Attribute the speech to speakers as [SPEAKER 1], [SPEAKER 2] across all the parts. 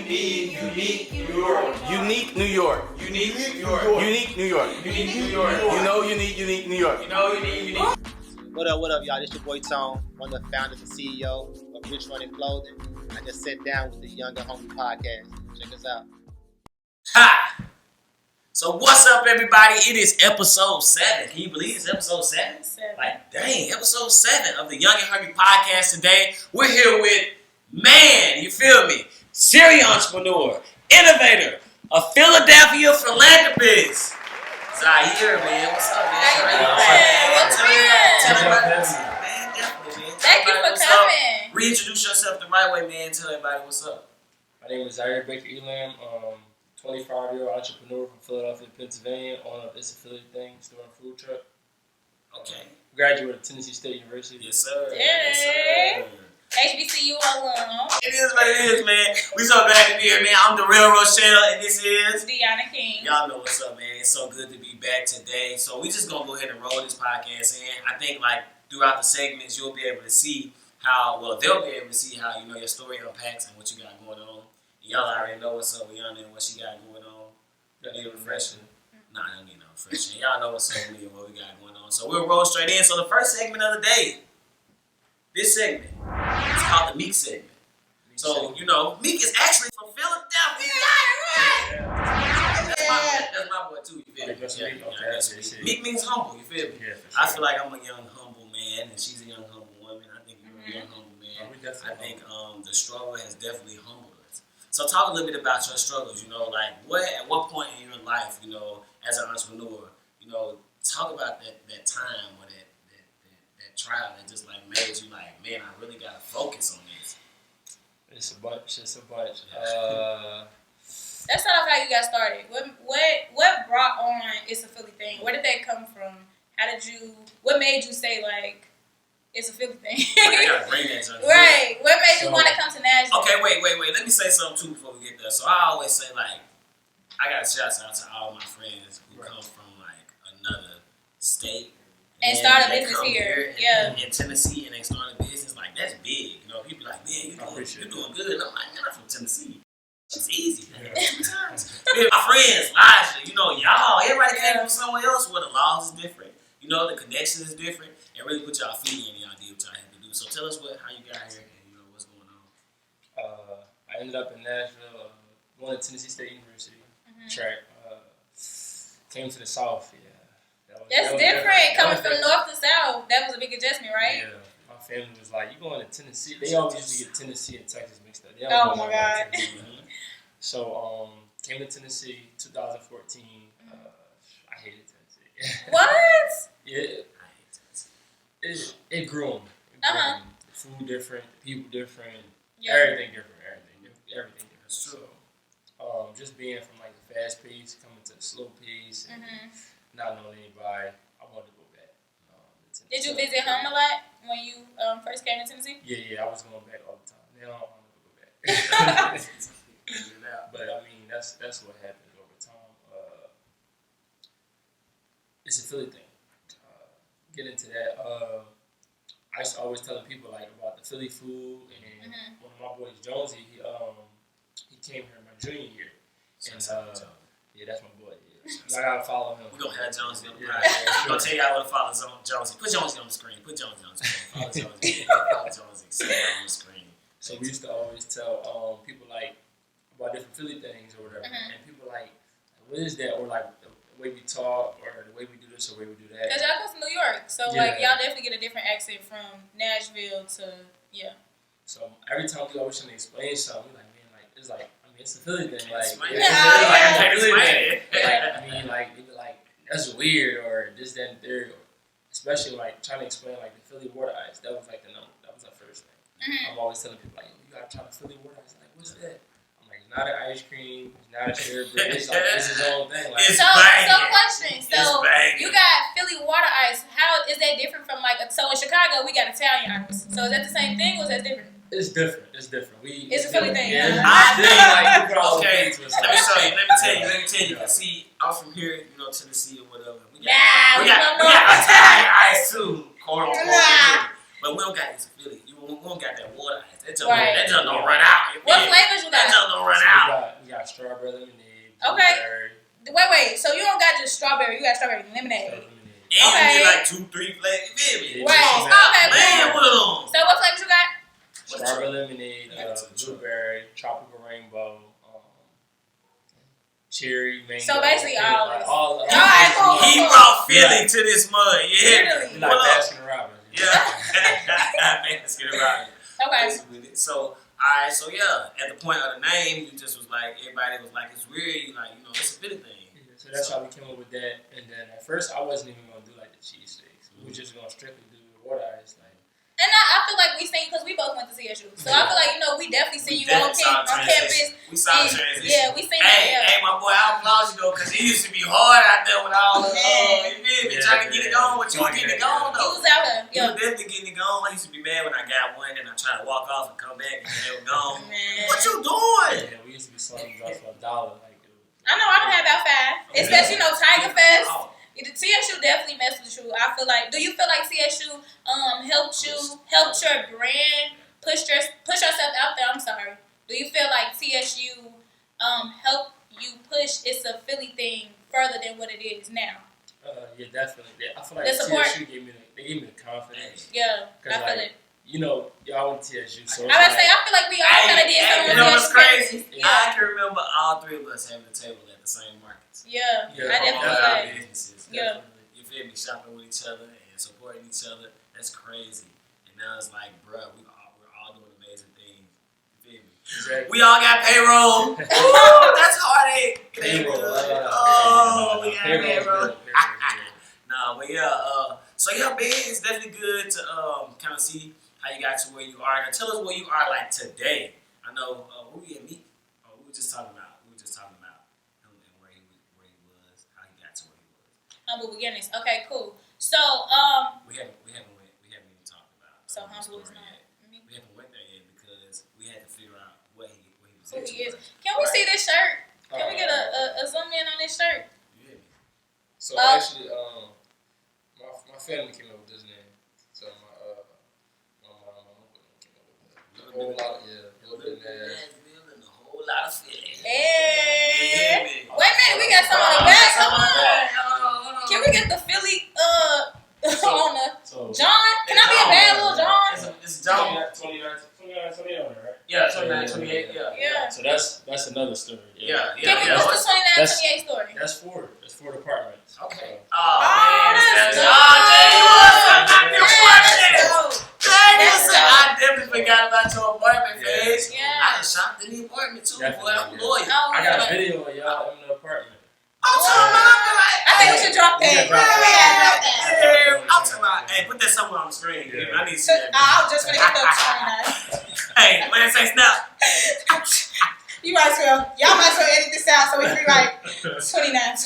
[SPEAKER 1] Unique New York.
[SPEAKER 2] Unique New York.
[SPEAKER 1] Unique New York.
[SPEAKER 2] Unique New York.
[SPEAKER 1] Unique New York.
[SPEAKER 2] You know you need unique New York.
[SPEAKER 1] You know you need unique.
[SPEAKER 3] What up, y'all? This your boy Tone, one of the founders and CEO of Rich Running Clothing. I just sat down with the Young and Hungry podcast. Check us out.
[SPEAKER 4] Hi. So what's up, everybody? It is episode 7. Can you believe it's episode 7? Like, dang, episode 7 of the Young and Hungry podcast today. We're here with, man, you feel me? Serial entrepreneur, innovator, a Philadelphia philanthropist. Zyir, man. What's up, man?
[SPEAKER 5] How you doing? What's good?
[SPEAKER 4] Tell everybody what's up, man. Definitely, man.
[SPEAKER 5] Thank you for coming.
[SPEAKER 4] Reintroduce yourself the right way, man. Tell everybody what's up.
[SPEAKER 6] My name is Zyir Baker Elam, 25-year-old entrepreneur from Philadelphia, Pennsylvania, owner of It's a Philly Thing, store and food truck.
[SPEAKER 4] Okay.
[SPEAKER 6] Graduate of Tennessee State University.
[SPEAKER 4] Yes, sir.
[SPEAKER 5] Yay.
[SPEAKER 4] Yes, sir.
[SPEAKER 5] HBCU alum.
[SPEAKER 4] It is what it is, man. We so glad to be here, man. I'm the real Rochelle, and this is
[SPEAKER 5] Deanna King.
[SPEAKER 4] y'all know what's up, man. It's so good to be back today. So we just gonna go ahead and roll this podcast in. I think like throughout the segments, you'll be able to see how they'll be able to see how your story unpacks and what you got going on. And y'all already know what's up with Yana and what she got going on. Need a refreshing? Nah, I don't need no refreshing. Y'all know what's up with me and what we got going on. So we'll roll straight in. So the first segment of the day. This segment is called the Meek segment. So, Meek is actually from Philadelphia. That's my boy, too. You feel me? Meek means humble. You feel me?
[SPEAKER 6] Yeah, for sure.
[SPEAKER 4] I feel like I'm a young, humble man, and she's a young, humble woman. I think you're a young, humble man. I think the struggle has definitely humbled us. So, talk a little bit about your struggles. Like at what point in your life, as an entrepreneur, talk about that time or that trial that just like made you like, man, I really gotta focus on this.
[SPEAKER 6] It's a bunch.
[SPEAKER 5] Let's start off how you got started. What brought on It's a Philly Thing? Where did that come from? What made you say like it's a Philly thing?
[SPEAKER 4] I gotta bring that to
[SPEAKER 5] Right. What made you want to come to Nashville?
[SPEAKER 4] Okay, wait. Let me say something too before we get there. So I always say like, I gotta shout out to all my friends who come from like another state.
[SPEAKER 5] And start a business here.
[SPEAKER 4] In Tennessee, and they start a business, like, that's big. People like, man, you're doing good. And I'm like, man, I'm from Tennessee. It's easy. Sometimes. My friends, Elijah, y'all, everybody came from somewhere else where the laws is different. The connection is different. And really put y'all feet in and y'all did what y'all had to do. So tell us how you got here and, what's going on.
[SPEAKER 6] I ended up in Nashville, going to Tennessee State University, track. Came to the South, yeah.
[SPEAKER 5] That's different. Coming from north to south, that was a big adjustment, right?
[SPEAKER 6] Yeah. My family was like, you going to Tennessee? They always used to get Tennessee and Texas mixed up.
[SPEAKER 5] Oh, my God.
[SPEAKER 6] So, came to Tennessee 2014. I hated Tennessee.
[SPEAKER 5] What?
[SPEAKER 6] Yeah. I hate Tennessee. It grew on me. The food different, the people different, everything different. So, just being from like the fast pace, coming to the slow pace, and not knowing anybody, I wanted to go back.
[SPEAKER 5] Did you visit home a lot when you first came to Tennessee?
[SPEAKER 6] Yeah, I was going back all the time. Now I don't want to go back. But I mean, that's what happened over time. It's a Philly thing. Get into that. I used to always tell people like about the Philly food, and one of my boys, Jonesy, he came here my junior year, and yeah, that's my boy. Yeah. I gotta follow him.
[SPEAKER 4] We're gonna have Jonesy on the podcast. We're gonna tell y'all what to follow Jonesy. Put Jonesy on the screen. Follow Jonesy. See that on the screen.
[SPEAKER 6] So we used to always tell people like about different Philly things or whatever, and people like, what is that? Or like the way we talk, or the way we do this, or the way we do that.
[SPEAKER 5] Because y'all come from New York, so like y'all definitely get a different accent from Nashville to
[SPEAKER 6] So every time we always trying to explain something, we like, man, like it's like. It's a Philly thing, like,
[SPEAKER 4] they
[SPEAKER 6] be like, that's weird, or this, that, and third, especially like trying to explain like the Philly water ice. That was like that was our first thing. I'm always telling people like, you gotta try the Philly water ice. Like, what's that? I'm like, it's not an ice cream, it's not a sherbet. It's like it's his own thing. Like,
[SPEAKER 5] so question. So you got Philly water ice. How is that different from so in Chicago we got Italian ice. So is that the same thing or is that different?
[SPEAKER 6] It's different. It's a
[SPEAKER 5] Philly thing.
[SPEAKER 6] Yeah.
[SPEAKER 4] Okay, let me show you. Let me tell you. See, I'm from here, Tennessee or whatever. We got Italian ice too, quote unquote. But we don't got this Philly. We don't got that water ice. That junk don't run out.
[SPEAKER 5] What flavors you got?
[SPEAKER 4] That junk don't run out.
[SPEAKER 5] strawberry. You got strawberry lemonade.
[SPEAKER 6] Lemonade.
[SPEAKER 4] And
[SPEAKER 5] Okay.
[SPEAKER 4] get like 2-3 flavors. You feel me?
[SPEAKER 6] Yeah.
[SPEAKER 5] Right.
[SPEAKER 6] Stop
[SPEAKER 5] Okay.
[SPEAKER 4] Man,
[SPEAKER 5] Cool.
[SPEAKER 4] what on?
[SPEAKER 5] So what flavors you got?
[SPEAKER 6] Strawberry lemonade, blueberry, tropical rainbow, cherry, mango.
[SPEAKER 5] So basically all of it.
[SPEAKER 6] Alright,
[SPEAKER 5] cool.
[SPEAKER 4] He brought Philly to this mud. Yeah.
[SPEAKER 5] Literally.
[SPEAKER 6] Like
[SPEAKER 4] What up?
[SPEAKER 6] Baskin Robbins.
[SPEAKER 4] Yeah. Man, let's get it right.
[SPEAKER 5] Okay.
[SPEAKER 4] So, alright, so yeah, at the point of the name, you just was like, everybody was like, it's weird. You like, it's a Philly thing.
[SPEAKER 6] Yeah, so that's how we came up with that. And then at first, I wasn't even going to do like the cheesesteaks. We were just going to strictly do the water ice. Like,
[SPEAKER 5] And I feel like we seen because we both went to CSU, so I feel like we definitely seen you on campus.
[SPEAKER 4] We saw the
[SPEAKER 5] And,
[SPEAKER 4] transition.
[SPEAKER 5] yeah, we seen that.
[SPEAKER 4] Hey, my boy, I applaud you though, because it used to be hard out there with all the, you feel me, trying to get it going, but you were getting it going
[SPEAKER 5] You
[SPEAKER 4] though.
[SPEAKER 5] was out there,
[SPEAKER 4] You were definitely getting it going. I used to be mad when I got one and I tried to walk off and come back and they were gone.
[SPEAKER 5] Man.
[SPEAKER 4] What you doing?
[SPEAKER 6] yeah, we used to be selling drugs for $1. Like,
[SPEAKER 5] I know I don't have about 5, especially Tiger Fest.
[SPEAKER 4] Oh,
[SPEAKER 5] The TSU definitely messed with you. I feel like. Do you feel like TSU helped your brand push yourself out there? I'm sorry. Do you feel like TSU helped you push It's a Philly thing further than what it is now?
[SPEAKER 6] yeah, definitely. Yeah, I feel like
[SPEAKER 5] The support.
[SPEAKER 6] TSU gave me the confidence.
[SPEAKER 5] Yeah, I feel it.
[SPEAKER 6] Y'all went to TSU, so
[SPEAKER 5] I was say I feel like we all kind of did something.
[SPEAKER 4] you know what's crazy?
[SPEAKER 5] Yeah.
[SPEAKER 4] I can remember all three of us having a table at the same markets.
[SPEAKER 5] Yeah,
[SPEAKER 6] Yeah,
[SPEAKER 5] I definitely
[SPEAKER 4] All
[SPEAKER 5] feel
[SPEAKER 4] our
[SPEAKER 5] that.
[SPEAKER 4] businesses.
[SPEAKER 5] Yeah.
[SPEAKER 4] You feel me? Shopping with each other and supporting each other. That's crazy. And now it's like, bruh, we're all doing amazing things. You feel me?
[SPEAKER 6] Exactly.
[SPEAKER 4] We all got payroll. Ooh, that's heartache.
[SPEAKER 6] Payroll.
[SPEAKER 4] Oh, we got
[SPEAKER 6] Payroll.
[SPEAKER 4] payroll. No, but yeah. So yeah, man, it's definitely good to kind of see how you got to where you are. Now, tell us where you are like today. I know who we at meet. We were just talking about him and where he was, how he got to where he was.
[SPEAKER 5] Humble beginnings. Okay, cool. So
[SPEAKER 4] We haven't even talked about.
[SPEAKER 5] So
[SPEAKER 4] the
[SPEAKER 5] humble is
[SPEAKER 4] story
[SPEAKER 5] not.
[SPEAKER 4] yet. We haven't went there yet because we had to figure out what he was
[SPEAKER 5] Who
[SPEAKER 4] into.
[SPEAKER 5] he is?
[SPEAKER 4] first.
[SPEAKER 5] Can we
[SPEAKER 4] Right.
[SPEAKER 5] see this shirt? Can we get a zoom in on this shirt?
[SPEAKER 4] You hear me?
[SPEAKER 6] So actually, my family came up with this name. So my uncle came up with that. A whole lot of
[SPEAKER 4] Nashville and a whole lot of Philly.
[SPEAKER 5] Hey. Wait a minute, we got some on the back. Come on. Can we get the Philly on the
[SPEAKER 6] So
[SPEAKER 5] John? Can I be a bad little John?
[SPEAKER 4] It's John.
[SPEAKER 6] 29, right?
[SPEAKER 4] Yeah, 29, 28.
[SPEAKER 5] Yeah.
[SPEAKER 6] So that's another story.
[SPEAKER 4] Yeah.
[SPEAKER 5] Can we what's the 29, 28 story?
[SPEAKER 6] That's four departments.
[SPEAKER 4] Okay.
[SPEAKER 6] So,
[SPEAKER 4] Oh,
[SPEAKER 5] that's
[SPEAKER 4] man.
[SPEAKER 5] dope.
[SPEAKER 4] I definitely forgot about your apartment, Fez.
[SPEAKER 5] Yeah.
[SPEAKER 4] I done shopped in the apartment too, boy. I'm
[SPEAKER 6] Definitely,
[SPEAKER 4] loyal.
[SPEAKER 5] Oh,
[SPEAKER 6] I got a
[SPEAKER 5] okay.
[SPEAKER 6] video of y'all in the apartment.
[SPEAKER 4] I'm talking about,
[SPEAKER 5] I think we should drop that.
[SPEAKER 6] Yeah, drop
[SPEAKER 4] Hey, I'm talking about, hey, put that somewhere on the screen.
[SPEAKER 6] Yeah.
[SPEAKER 4] I need to see that.
[SPEAKER 5] I was just gonna hit the 29.
[SPEAKER 4] Hey, man, say snap.
[SPEAKER 5] Y'all might as well edit this out so we can be like 29.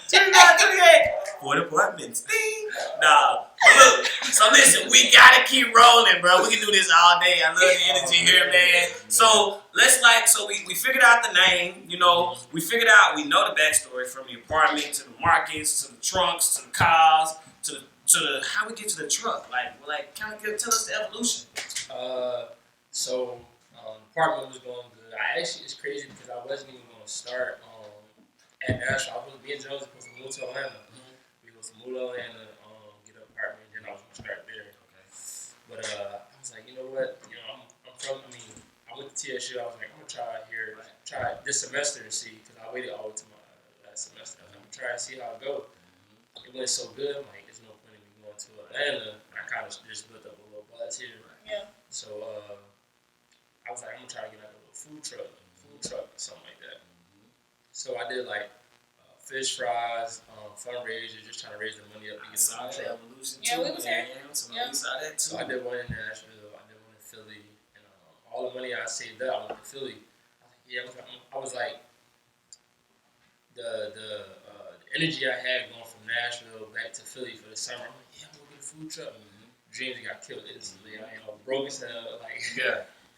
[SPEAKER 4] 28. For the apartments. Ding. Nah. But look, so listen, we gotta keep rolling, bro. We can do this all day. I love the energy here, man. So we figured out the name, we figured out, we know the backstory from the apartment to the markets, to the trunks, to the cars, to the how we get to the truck. Like kind of tell us the evolution.
[SPEAKER 6] So apartment was going good. It's crazy because I wasn't even going to start at Nashville. I was being Jones supposed to move to Atlanta. We was to move to Atlanta, get an apartment, and then I was going to start there.
[SPEAKER 4] Okay.
[SPEAKER 6] But I was like, you know what? I went to TSU. I was like, I'm going to try this semester and see, because I waited all the way to my last semester. I'm going to try and see how it goes. It went so good. I'm like, there's no point in me going to Atlanta. I kind of just built up a little buzz here.
[SPEAKER 5] Yeah.
[SPEAKER 6] So I was like, I'm gonna try to get like a little food truck, or something like that. So I did like fish fries, fundraisers, just trying to raise the money up to get a food truck.
[SPEAKER 4] Evolution
[SPEAKER 5] Yeah,
[SPEAKER 4] too,
[SPEAKER 5] we was here.
[SPEAKER 4] man. So
[SPEAKER 5] Yeah.
[SPEAKER 4] we saw that too.
[SPEAKER 6] So I did one in Nashville, I did one in Philly, and all the money I saved up, I went to Philly. I was like, the energy I had going from Nashville back to Philly for the summer. I'm like, yeah, I'm gonna get a food truck. Dreams got killed instantly. I broke as hell. Like,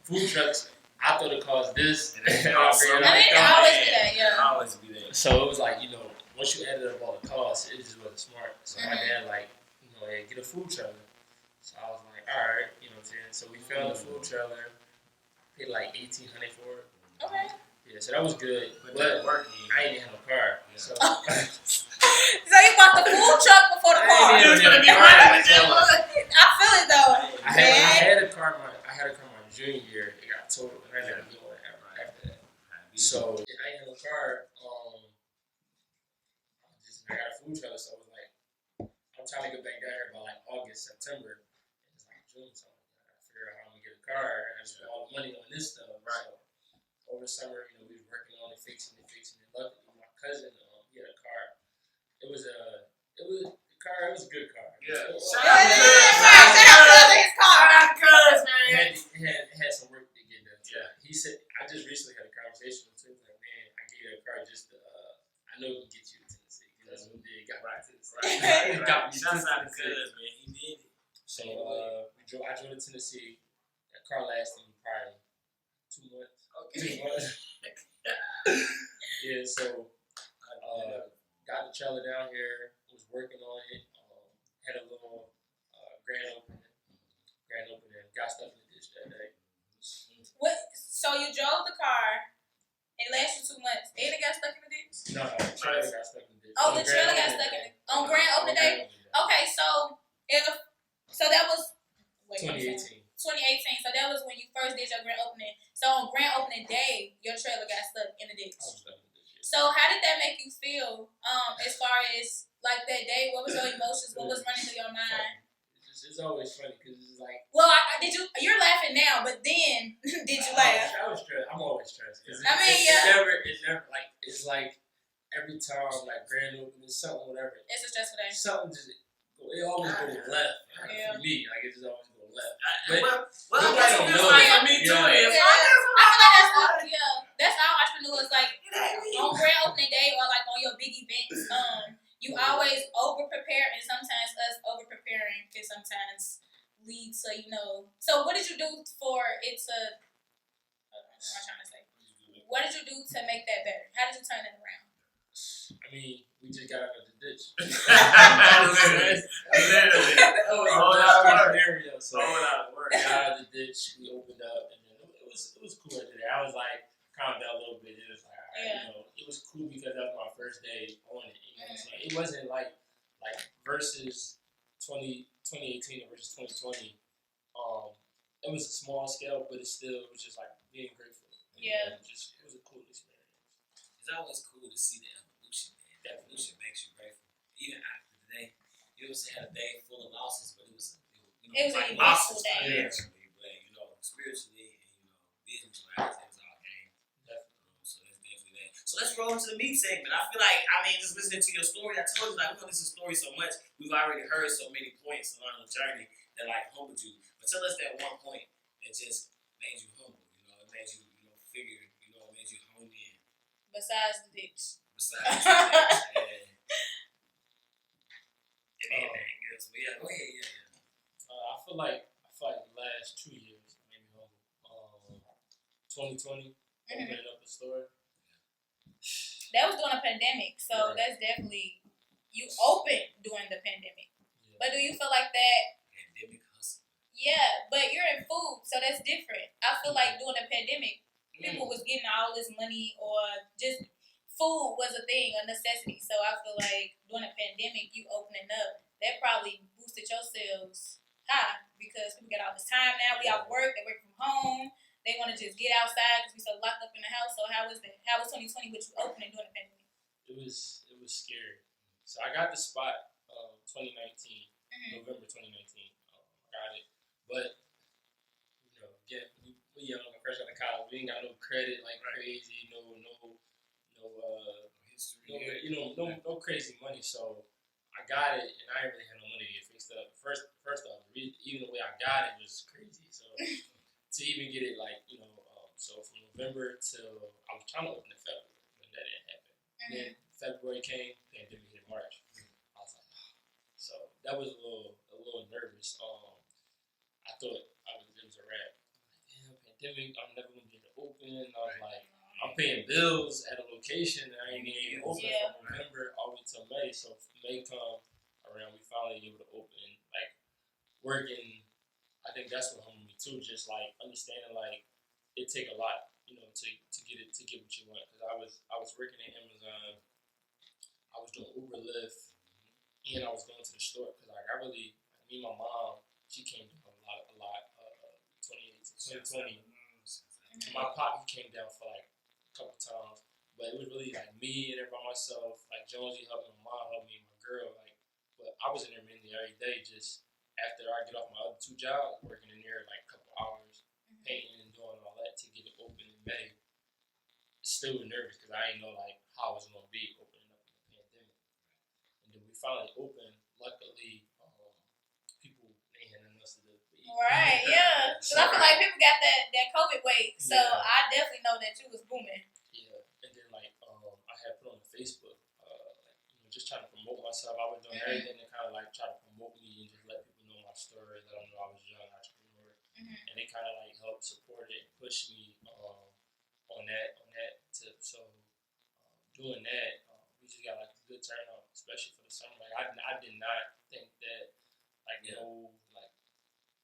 [SPEAKER 6] food trucks, I thought it cost this.
[SPEAKER 5] I mean, it always be that, yeah.
[SPEAKER 4] Always be that.
[SPEAKER 6] So it was like, once you added up all the costs, it just wasn't smart. So my dad, hey, get a food trailer. So I was like, all right, you know what I'm saying? So we found a food trailer, paid like $1,800 for it.
[SPEAKER 5] Okay.
[SPEAKER 6] Yeah, so that was good.
[SPEAKER 4] But
[SPEAKER 6] But
[SPEAKER 4] that working.
[SPEAKER 6] I ain't even have a car.
[SPEAKER 4] Yeah.
[SPEAKER 6] So
[SPEAKER 5] you bought the food truck before the car.
[SPEAKER 6] I
[SPEAKER 1] You was gonna be
[SPEAKER 6] car.
[SPEAKER 1] right with that one.
[SPEAKER 5] I feel it though.
[SPEAKER 6] I had a car my junior year. It got totaled, and I never get one after that. So I ain't had a car. I got a food trailer, so I was like, I'm trying to get back down here by like August, September. And it's like June, so I gotta figure out how I'm gonna get a car. And I spent all the money on this stuff. Right. So over the summer, we was working on it, fixing it. Luckily, my cousin, he had a car. It was a good car.
[SPEAKER 1] Yeah.
[SPEAKER 5] Shout out to his car.
[SPEAKER 6] It had some work to get done.
[SPEAKER 1] Yeah.
[SPEAKER 6] He said, I just recently had a conversation with him. Like, man, I gave you a car just to, I know we can get you to Tennessee. That's what he got right to Tennessee.
[SPEAKER 1] Right.
[SPEAKER 6] Got me to
[SPEAKER 4] Shouts out to
[SPEAKER 6] Tennessee.
[SPEAKER 4] Cuz, man. He did it.
[SPEAKER 6] So I drove to Tennessee. That car lasted me probably 2 months.
[SPEAKER 4] Okay.
[SPEAKER 6] 2 months. Yeah, so got the trailer down here, was working on it, had a little grand opening, got stuff in the ditch that day.
[SPEAKER 5] What? So you drove the car. It lasted 2 months. And it got stuck in the ditch.
[SPEAKER 6] No, the trailer got stuck in the ditch.
[SPEAKER 5] Oh, the trailer got stuck in on grand opening day. Okay, so that was
[SPEAKER 6] 2018.
[SPEAKER 5] 2018. So that was when you first did your grand opening. So on grand opening day, your trailer got stuck in the ditch.
[SPEAKER 6] I was stuck in the ditch. Yeah.
[SPEAKER 5] So how did that make you feel? As far as like that day, what was your emotions? What was running through your mind?
[SPEAKER 6] It's always funny because it's like.
[SPEAKER 5] Well, you're laughing now, but then did you laugh?
[SPEAKER 6] I was stressed. I'm always stressed.
[SPEAKER 5] I mean, yeah.
[SPEAKER 6] It never like it's like every time like grand opening something whatever.
[SPEAKER 5] It's a stressful day.
[SPEAKER 6] Something just it always goes left. Like,
[SPEAKER 5] Yeah.
[SPEAKER 6] For me, like it just always goes left.
[SPEAKER 4] Well,
[SPEAKER 6] Nobody
[SPEAKER 4] that's
[SPEAKER 6] don't
[SPEAKER 4] what
[SPEAKER 6] know
[SPEAKER 4] it's like
[SPEAKER 6] that.
[SPEAKER 4] for me too.
[SPEAKER 6] Yeah.
[SPEAKER 4] If
[SPEAKER 5] Yeah.
[SPEAKER 4] I
[SPEAKER 5] I feel like that's all entrepreneurs like on grand opening day or like on your big events. You always over prepare, and sometimes us over preparing can sometimes lead to So what did you do for it to? What am I trying to say? What did you do to make that better? How did you turn it around?
[SPEAKER 6] I mean, we just got out of the ditch.
[SPEAKER 1] Literally.
[SPEAKER 6] Whole lot of scenario. So
[SPEAKER 1] Whole lot of work.
[SPEAKER 6] got out of the ditch, we opened up, and then it was cool after that. I was like calmed down a little bit. It was like it was cool because that was my first day on it. So it wasn't like versus 2018 versus 2020. It was a small scale, but it was just like being grateful.
[SPEAKER 5] Yeah.
[SPEAKER 6] It was a cool experience.
[SPEAKER 4] It's always cool to see the evolution, man. That evolution makes you grateful. Even after the day, had a day full of losses, but it was
[SPEAKER 5] an
[SPEAKER 4] losses
[SPEAKER 5] eventful day.
[SPEAKER 4] financially, but spiritually and business wise, it was all game.
[SPEAKER 6] Definitely.
[SPEAKER 4] So that's definitely that. So let's roll into the meat segment. I feel like just listening to your story, I told you we're gonna listen to stories so much. We've already heard so many points along the journey that humbled you. But tell us that one point that just made you humble. It made you figure. It made you hone in.
[SPEAKER 5] Besides the ditch.
[SPEAKER 4] Besides that, anything else? But yeah, go ahead. Yeah.
[SPEAKER 6] I feel like the last 2 years made me humble. 2020, opening up the store.
[SPEAKER 5] That was during a pandemic, so that's definitely you opened during the pandemic.
[SPEAKER 6] Yeah.
[SPEAKER 5] But do you feel like that?
[SPEAKER 4] Pandemic hustle.
[SPEAKER 5] Yeah, but you're in food, so that's different. I feel like during the pandemic, people was getting all this money or just food was a thing, a necessity. So I feel like during the pandemic, you opening up, that probably boosted your sales high because people get all this time now. We out work, they work from home. They want to just get outside because we so locked up in the house. So how was that? How was 2020 with you opening during the pandemic?
[SPEAKER 6] It was scary. So I got the spot 2019, November 2019. I got it, but again, we young, fresh out of college. We ain't got no credit like crazy, no history, no crazy money. So I got it, and I didn't really have no money to get fixed up. First off, even the way I got it was crazy. So to even get it so from November till I was trying to open in February, but that didn't happen. Then February came, pandemic hit March. I was like, so that was a little nervous. I thought it was a wrap. Damn, pandemic, I'm never gonna be able to open. I was like, I'm paying bills at a location that I ain't even open from November all the way till May. So May come around, we finally able to open, working. I think that's what humbled me too, just understanding it take a lot, to get what you want. Because I was working at Amazon, I was doing Uber Lyft, and I was going to the store because like I really, like, me and my mom, she came down a lot. 2020. My pop, he came down for like a couple times, but it was really like me and everybody myself. Like Jonesy helped me, my mom helped me, my girl. Like, but I was in there mainly every day. Just after I get off my other 2 jobs, working in there like a couple hours, painting and doing all that to get it open in May. Still nervous because I didn't know like how it was gonna be opening up in the pandemic. And then we finally opened. Luckily, people they handed us the
[SPEAKER 5] Right, yeah. Because I feel like people got that COVID weight, so I definitely know that you was booming.
[SPEAKER 6] Yeah, and then like I had put on Facebook, just trying to promote myself. I was doing everything to kind of like try to promote me and just let people know my story, let them know I was a young entrepreneur, and they kind of like helped support it, and push me on that tip. So doing that, we just got like a good turnout, especially for the summer. Like I did not think that like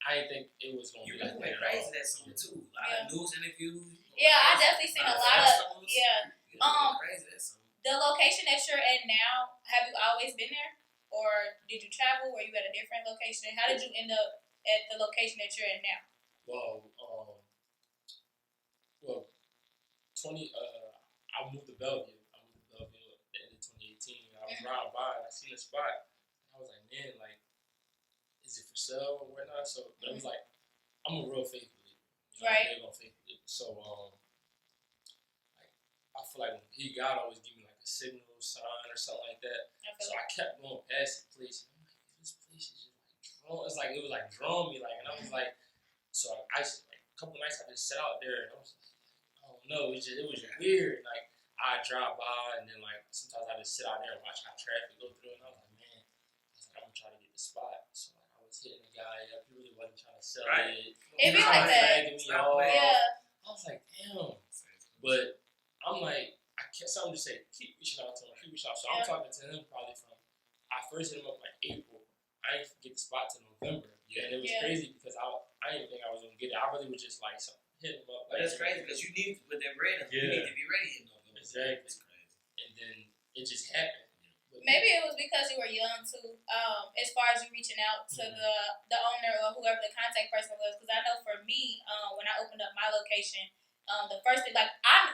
[SPEAKER 6] I didn't think it was gonna
[SPEAKER 4] You
[SPEAKER 6] be like
[SPEAKER 4] went
[SPEAKER 6] that.
[SPEAKER 4] crazy that summer too. A lot of news interviews.
[SPEAKER 5] Yeah, I definitely seen a lot of
[SPEAKER 4] Crazy that summer.
[SPEAKER 5] The location that you're at now, have you always been there? Or did you travel? Were you at a different location? How did you end up at the location that you're at now?
[SPEAKER 6] Well, I moved to Bellevue. I moved to Bellevue at the end of 2018. And I was riding by and I seen a spot. And I was like, man, like, is it for sale or whatnot? So it was like, I'm a real faith believer.
[SPEAKER 5] Right.
[SPEAKER 6] I'm a real faith believer. So, like, I feel like when God always give me like a signal sign or something like that. So I kept going past the place. And I'm like, this place is just like drawn. It's like, it was like drawing me. Like, and I was like, so I like a couple nights I just sat out there and I was like, I don't know, it was just weird. Like I drive by and then like sometimes I just sit out there and watch how traffic go through and I was like, man, I'm gonna try to get the spot. So like I was hitting the guy up, he really wasn't trying to sell it.
[SPEAKER 5] It be like that.
[SPEAKER 6] Yeah. I was like, damn. But I'm like, I kept something to say, keep reaching out to him, keep reaching out. So I'm talking to him probably from I first hit him up like April. I didn't get the spot till November. Yeah, and it was crazy because I didn't think I was gonna get it. I really was just like hit him up.
[SPEAKER 4] But that's crazy because you need to put that bread in. You need to be ready in November.
[SPEAKER 6] Exactly.
[SPEAKER 4] That's crazy.
[SPEAKER 6] And then it just happened.
[SPEAKER 5] Maybe it was because you were young too. As far as you reaching out to the owner or whoever the contact person was, because I know for me, when I opened up my location, the first thing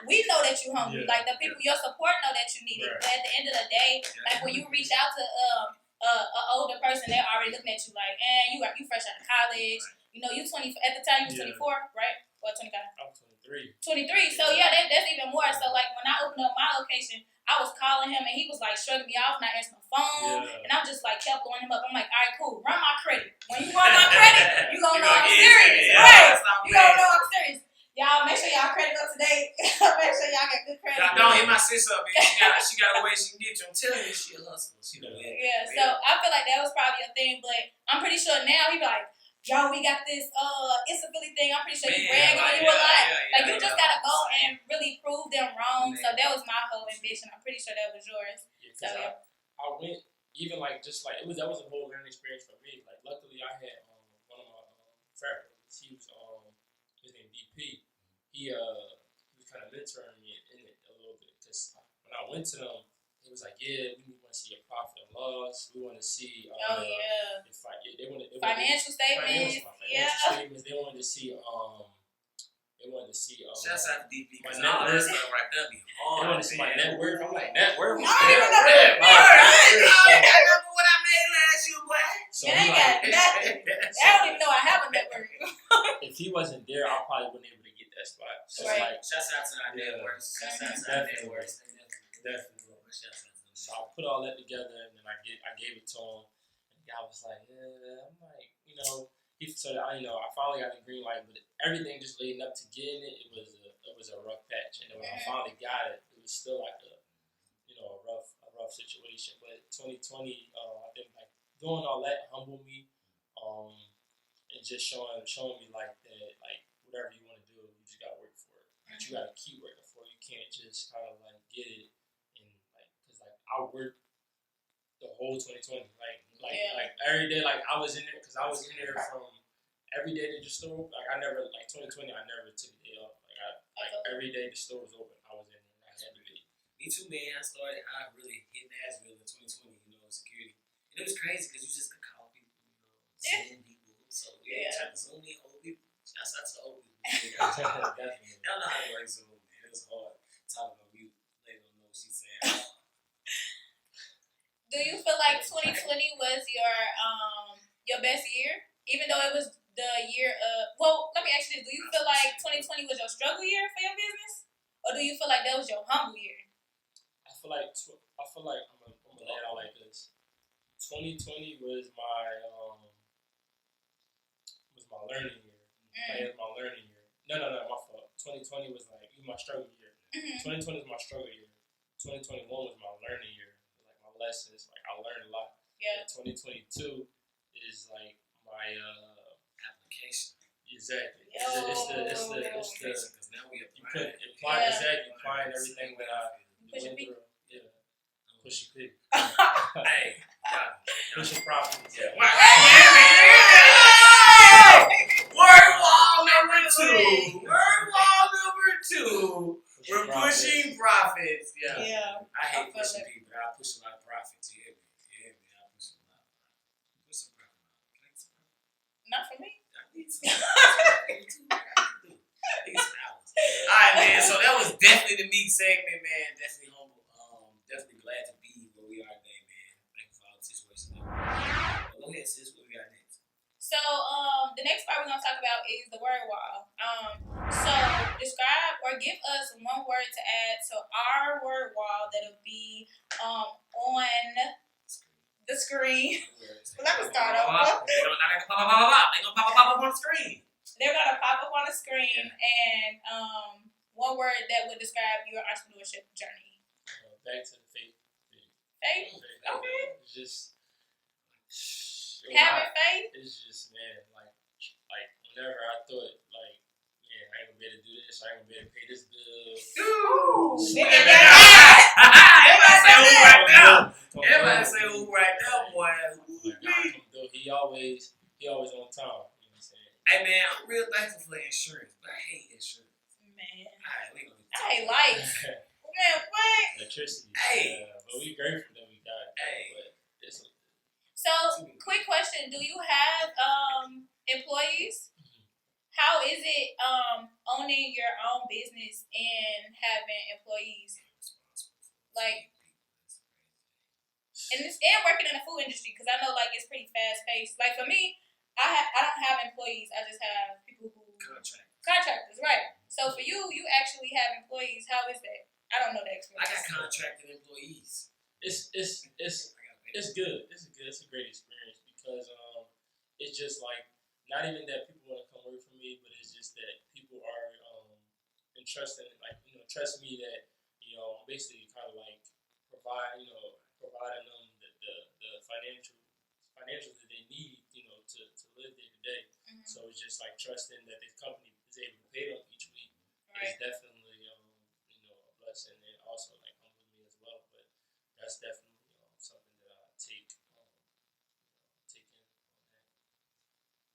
[SPEAKER 5] we know that you hungry. Like the people your support know that you need it. But at the end of the day, like when you reach out to an older person, they're already looking at you like, you fresh out of college. You know, you 20 at the time. You was 24, right? Or 25?
[SPEAKER 6] I was 23.
[SPEAKER 5] 23. So that's even more. So like when I opened up my location, I was calling him and he was like shrugging me off, not answering the phone, and I just like kept blowing him up. I'm like, all right, cool, run my credit. When you run my credit, you gonna know I'm serious, right? You gonna know I'm serious. Y'all make sure y'all credit up to date. Make sure y'all get good credit.
[SPEAKER 4] Y'all don't hit my sis up, man. She got a way she can get you. I'm telling you, she a hustler. She the way.
[SPEAKER 5] Yeah, so I feel like that was probably a thing, but I'm pretty sure now he be like, yo, we got this instability thing. I'm pretty sure he brag on you a lot. Like you just gotta go and really prove them wrong. So that was my whole ambition. I'm pretty sure that was yours.
[SPEAKER 6] Yeah, I went even like just like that was a whole learning experience for me. Like luckily I had one of my frat brothers. He was his name DP. He was kind of mentoring me in it a little bit because when I went to them, he was like, "Yeah, we want to see your profit and loss. We want to see they wanted
[SPEAKER 5] financial statements.
[SPEAKER 6] Statements. They wanted to see
[SPEAKER 4] Shouts out to DP.
[SPEAKER 6] My
[SPEAKER 4] All
[SPEAKER 6] net
[SPEAKER 4] that
[SPEAKER 6] worth.
[SPEAKER 4] stuff right there be
[SPEAKER 6] They
[SPEAKER 4] hard.
[SPEAKER 6] wanted to see my net worth. I'm like, net worth?
[SPEAKER 5] I don't even know
[SPEAKER 4] I remember what I made last year, boy.
[SPEAKER 6] So
[SPEAKER 5] I ain't got nothing. I don't even know I have a network.
[SPEAKER 6] if he wasn't there, I probably wouldn't able to get that spot. So
[SPEAKER 5] Right.
[SPEAKER 6] like,
[SPEAKER 4] Shouts out to our networks. Shouts out to our networks.
[SPEAKER 6] definitely. So I put all that together and then I gave it to him. And the guy was like, yeah. I'm like, I finally got the green light, but everything just leading up to getting it, it was a rough patch. And then when I finally got it, it was still like a rough situation. But 2020, I think like doing all that humbled me, and just showing me like that, like whatever you want to do, you just gotta work for it. But you gotta keep working for it. You can't just kind of like get it and like, cause like I worked the whole 2020, like every day, like I was in there, cause I was in there from every day that the store, like I never, like 2020, I never took a day off. Like every day the store was open, I was in there. I had to be.
[SPEAKER 4] Me too, man. I really hit Nashville in 2020, security. And it was crazy because you just could call people,
[SPEAKER 5] Yeah.
[SPEAKER 4] Zoom people. So we ain't trying to Zoom in old people. Shouts out to the old people.
[SPEAKER 6] Definitely.
[SPEAKER 4] Y'all know how to work Zoom, man. It was hard talking on mute. They don't know what she's saying.
[SPEAKER 5] Do you feel like 2020 was your best year? Even though it was the year of, well, let me ask you this. Do you feel like 2020 was your struggle year for your business? Or do you feel like that was your humble year?
[SPEAKER 6] I feel like I'm gonna lay it out like this. 2020 was my learning year. Like, it was my learning year. No, my fault. 2020 was like my struggle year. 2020 was my struggle year. 2021 was my learning year. Like my lessons. Like I learned a lot.
[SPEAKER 5] Yeah.
[SPEAKER 6] And 2022 is like my
[SPEAKER 4] Application.
[SPEAKER 6] exactly.
[SPEAKER 5] Yo.
[SPEAKER 6] It's the
[SPEAKER 4] Because now we
[SPEAKER 6] applying exactly applying everything that I
[SPEAKER 5] Push
[SPEAKER 6] went
[SPEAKER 5] your
[SPEAKER 6] through. Yeah. Push your pick.
[SPEAKER 4] Hey,
[SPEAKER 6] Push your profits.
[SPEAKER 4] yeah. Word wall number 2. Word wall number 2. We're pushing profits. Yeah. I hate pushing people, but I push a lot of profits. You hear me? I push a lot. Push some profit. Can I get some profit?
[SPEAKER 5] Not for me.
[SPEAKER 4] I need some. Alright, man. So that was definitely the meat segment, man. Definitely humble. Definitely glad to be where we are today, man. Thank you for all the situations. But go ahead, sis. What we got next?
[SPEAKER 5] So, the next part we're gonna talk about is the word wall. So describe or give us one word to add to our word wall that'll be on the screen. Well, let me start over.
[SPEAKER 4] They're gonna pop up on the screen.
[SPEAKER 5] They're gonna pop up on the screen, and one word that would describe your entrepreneurship journey.
[SPEAKER 6] Back to the faith.
[SPEAKER 5] Faith. Okay.
[SPEAKER 6] It's just
[SPEAKER 5] Having faith.
[SPEAKER 6] It's just, man, like whenever I thought, like, man, I ain't gonna be able to do this, I ain't gonna be able to pay this bill.
[SPEAKER 4] Everybody say who right now. Everybody say who right now, boy.
[SPEAKER 6] He always on time. You know what I'm saying?
[SPEAKER 4] Hey, man, I'm real thankful for insurance, but I hate insurance.
[SPEAKER 5] Man,
[SPEAKER 4] Alright, we gonna
[SPEAKER 5] I hate lights. Man, what?
[SPEAKER 6] Electricity.
[SPEAKER 4] Hey.
[SPEAKER 6] But we grateful that we got it.
[SPEAKER 4] Hey.
[SPEAKER 6] But it's
[SPEAKER 5] So, quick question: do you have employees? How is it owning your own business and having employees? Like, and working in the food industry, because I know like it's pretty fast paced. Like for me, I don't have employees. I just have people who contractors, right? So for you, you actually have employees. How is that? I don't know the experience.
[SPEAKER 4] I got contracted employees.
[SPEAKER 6] It's good. It's a great experience because it's just like not even that people want to come work for me, but it's just that people are entrusted, like trust me that I'm basically kind of like providing them the financials that they need to live day to day. So it's just like trusting that the company is able to pay them each week.
[SPEAKER 5] Right.
[SPEAKER 6] It's definitely a blessing, and also like humbles me as well. But that's definitely something that I take in on that.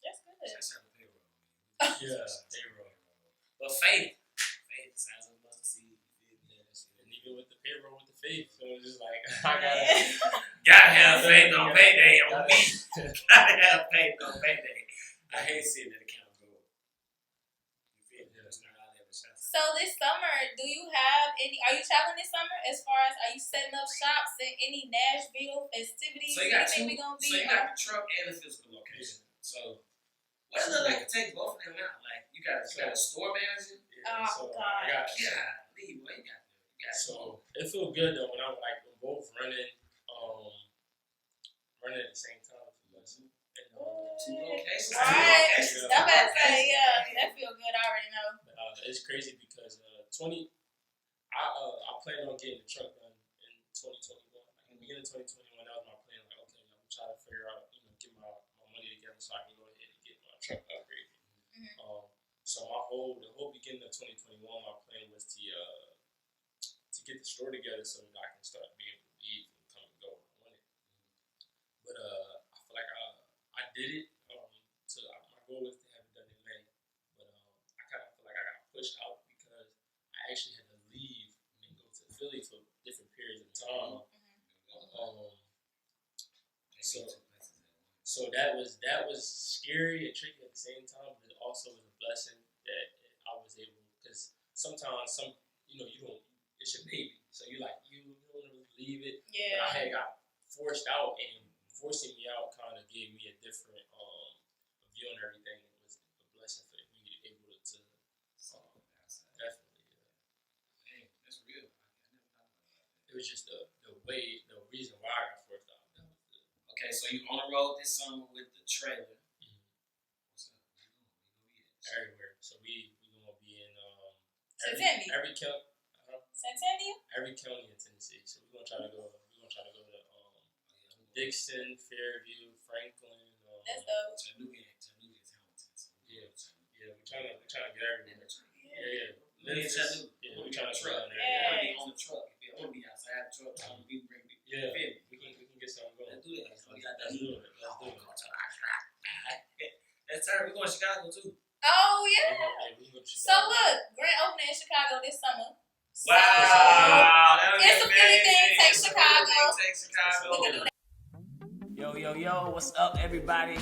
[SPEAKER 5] That's good.
[SPEAKER 4] That's how the payroll.
[SPEAKER 6] Yeah, payroll.
[SPEAKER 4] But faith sounds like must see.
[SPEAKER 6] Yes, and even with the payroll, with the faith, so it's just like I
[SPEAKER 4] gotta have faith on payday on me. Gotta have faith on payday. I hate seeing that account go. You feel me? That's not how they ever sound.
[SPEAKER 5] So this summer, do you have any? Are you traveling this summer? As far as are you setting up shops at any Nashville festivities?
[SPEAKER 4] So you got
[SPEAKER 5] Anything we gonna be?
[SPEAKER 4] So you got the truck and the physical location. So what does it look like to take both of them out? Like you got a store manager.
[SPEAKER 5] Oh,
[SPEAKER 6] so
[SPEAKER 5] God.
[SPEAKER 6] I got.
[SPEAKER 4] Leave what you got.
[SPEAKER 6] So it feels good though when I'm like both running at the same time.
[SPEAKER 4] Two locations.
[SPEAKER 5] Right. I'm about to say, yeah, that feel good. I already know.
[SPEAKER 6] It's crazy because I planned on getting the truck done in 2021. Like in the beginning of 2021, that was my plan. Like, okay, I'm trying to figure out, get my money together so I can go ahead and get my truck upgraded. So the whole beginning of 2021, my plan was to get the store together so that I can start being able to leave and come and go when I wanted. But I feel like I did it. My goal was to have it done in May, but I kind of feel like I got pushed out because I actually had to leave and go to Philly for different periods of time. So that was scary and tricky at the same time, but it also was a blessing that I was able, because sometimes you don't, it's your baby, so you don't really believe it.
[SPEAKER 5] Yeah.
[SPEAKER 6] But I had got forced out, and forcing me out kind of gave me a different view on everything. It was a blessing for me to be able to definitely.
[SPEAKER 1] Hey, that's real. I never thought about that.
[SPEAKER 6] It was just the reason why I got forced out. That was the,
[SPEAKER 4] Okay, so you on the road this summer with the trailer. What's up? Where you going?
[SPEAKER 6] everywhere. So we gonna be in
[SPEAKER 5] Centennial.
[SPEAKER 6] every county.
[SPEAKER 5] Centennial?
[SPEAKER 6] Every county in Tennessee. So we're gonna try to go. To Dixon, Fairview, Franklin.
[SPEAKER 5] That's dope.
[SPEAKER 4] Chattanooga is Hamilton. So
[SPEAKER 6] Yeah. We're trying to get everywhere. Yeah.
[SPEAKER 4] We're
[SPEAKER 6] trying to
[SPEAKER 4] truck.
[SPEAKER 6] go
[SPEAKER 5] Yeah.
[SPEAKER 4] On the truck. If you want to be outside the truck, we bring people.
[SPEAKER 6] Yeah.
[SPEAKER 4] Fit.
[SPEAKER 6] We can get something going.
[SPEAKER 4] Let's do that.
[SPEAKER 6] Let's do it.
[SPEAKER 4] That's her. We're going to Chicago too.
[SPEAKER 5] Oh, yeah.
[SPEAKER 6] We can go to
[SPEAKER 5] So,
[SPEAKER 6] Chicago.
[SPEAKER 5] look, grand opening in Chicago this summer. So,
[SPEAKER 4] Wow. That would be
[SPEAKER 5] it's a Philly thing.
[SPEAKER 4] amazing.
[SPEAKER 5] Take Chicago.
[SPEAKER 4] Take Chicago.
[SPEAKER 5] We can do that.
[SPEAKER 4] Yo, what's up, everybody?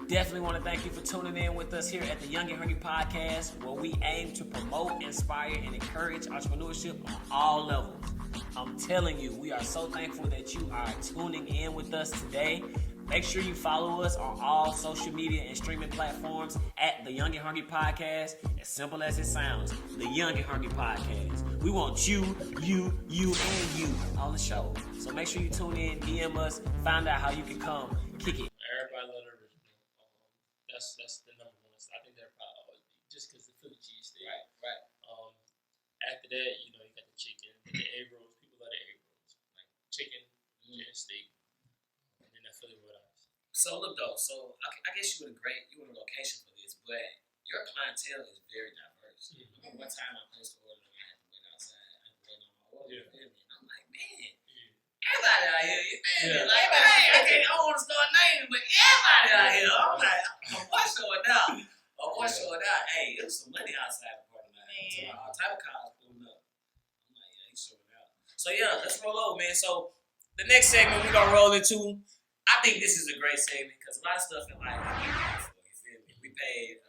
[SPEAKER 4] Definitely want to thank you for tuning in with us here at the Young and Hungry Podcast, where we aim to promote, inspire, and encourage entrepreneurship on all levels. I'm telling you, we are so thankful that you are tuning in with us today. Make sure you follow us on all social media and streaming platforms at the Young and Hungry Podcast. As simple as it sounds, the Young and Hungry Podcast. We want you, and you on the show. So make sure you tune in, DM us, find out how you can come, kick it.
[SPEAKER 6] Everybody love the original. That's the number one. I think that'll probably always be, just because the Philly cheesesteak.
[SPEAKER 4] Right.
[SPEAKER 6] After that, you got the chicken, the egg rolls. People love the egg rolls, like chicken, and steak, and then that Philly with ice.
[SPEAKER 4] So look though, I guess you in a location for this, but your clientele is very diverse. One time I placed the order and I had to wait outside. I had to wait on my order.
[SPEAKER 6] Yeah.
[SPEAKER 4] And I'm like, man, everybody out here, you feel me?
[SPEAKER 6] Yeah.
[SPEAKER 4] Like, I don't want to start naming, but everybody out here. I'm like, what's showing out? Hey, it was some money outside the parking lot. So all type of cars pulling up. I'm like, yeah, he's showing out. So yeah, let's roll over, man. So the next segment we're gonna roll into. I think this is a great segment because a lot of stuff in life, you feel me? We paid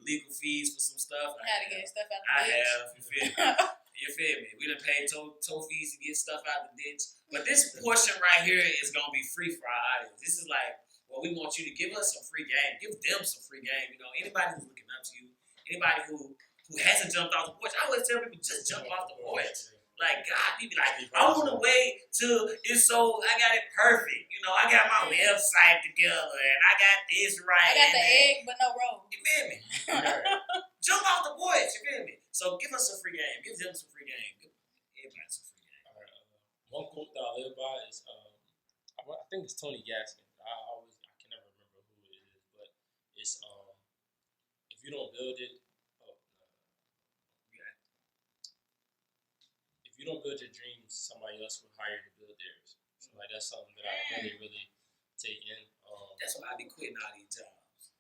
[SPEAKER 4] legal fees for some stuff.
[SPEAKER 5] Had to get stuff out the
[SPEAKER 4] I
[SPEAKER 5] ditch.
[SPEAKER 4] have, you feel me? We done paid tow fees to get stuff out the ditch. But this portion right here is going to be free for our audience. This is like, well, we want you to give us some free game. Give them some free game. Anybody who's looking up to you, anybody who hasn't jumped off the porch. I always tell people, just jump off the porch. Like, God, people like, I want to wait till I got it perfect. I got my website together and I got this right.
[SPEAKER 5] I got the egg, but no roll.
[SPEAKER 4] You feel me? Jump off the porch, you feel me? So give us some free game. Give them some free game. Give everybody some free game.
[SPEAKER 6] All right. One quote that I live by is, I think it's Tony Gaskin. I can never remember who it is, but it's if you don't build it, if you don't build your dreams, somebody else will hire you to build theirs. So that's something that I really take in.
[SPEAKER 4] That's why I be quitting all these jobs.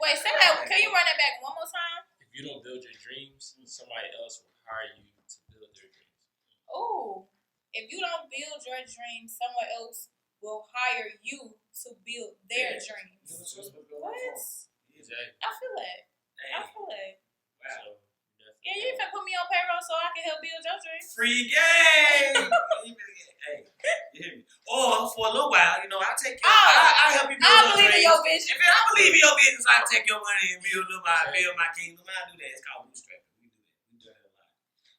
[SPEAKER 5] Wait, say that. Can you run that back one more time?
[SPEAKER 6] If you don't build your dreams, somebody else will hire you to build their dreams.
[SPEAKER 5] Oh, if you don't build your dreams, someone else will hire you to build their dreams. What?
[SPEAKER 6] Exactly.
[SPEAKER 5] I feel that.
[SPEAKER 4] Wow.
[SPEAKER 5] Yeah, you can put me on payroll so I can help build your dreams.
[SPEAKER 4] Free game. Hey, you hear me? Or for a little while, I'll take your. I'll help you build
[SPEAKER 5] I
[SPEAKER 4] your
[SPEAKER 5] believe in
[SPEAKER 4] dreams.
[SPEAKER 5] your vision.
[SPEAKER 4] If I believe in your business, I'll take your money and build my kingdom. I'll do that. It's called bootstrapping. We do that a lot.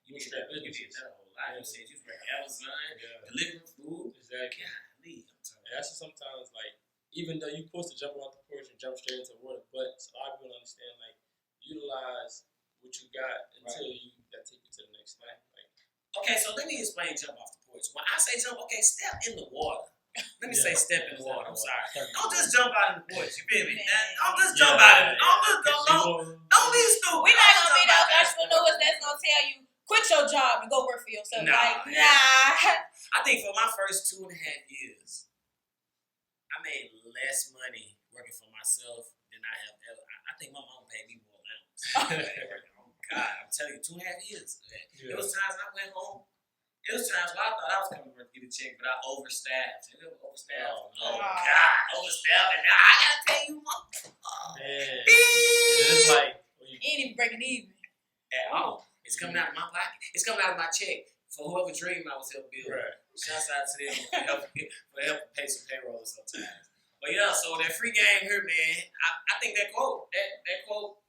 [SPEAKER 4] You did that a whole lot. You said you was working Amazon, delivering food.
[SPEAKER 6] Exactly.
[SPEAKER 4] Golly, I'm telling you.
[SPEAKER 6] And that's sometimes even though you're supposed to jump off the porch and jump straight into the water, but a lot of people don't understand utilize what you got until that take you to the next thing.
[SPEAKER 4] Okay, so let me explain jump off the porch. When I say jump, step in the water. Let me say step in the water. I'm sorry. Don't just jump out of the porch. You feel me? Don't just jump out of it. Don't be stupid.
[SPEAKER 5] We're not gonna be those entrepreneurs that's gonna tell you quit your job and go work for yourself.
[SPEAKER 4] Nah. I think for my first 2.5 years, I made less money working for myself than I have ever. I think my mom paid me more allowance. Oh God, I'm telling you, 2.5 years. It was times I went home. It It was times where I thought I was coming to work to get a check, but I overstaffed. Overstaffed.
[SPEAKER 6] Oh,
[SPEAKER 4] Oh God, overstaffed, and now I gotta tell you what.
[SPEAKER 6] Man. It's like
[SPEAKER 5] You ain't even breaking even.
[SPEAKER 4] At all. It's coming out of my pocket. It's coming out of my check for whoever dream I was helping build.
[SPEAKER 6] right.
[SPEAKER 4] Shouts out to them for helping pay some payroll sometimes. But yeah, so that free game here, man. I think that quote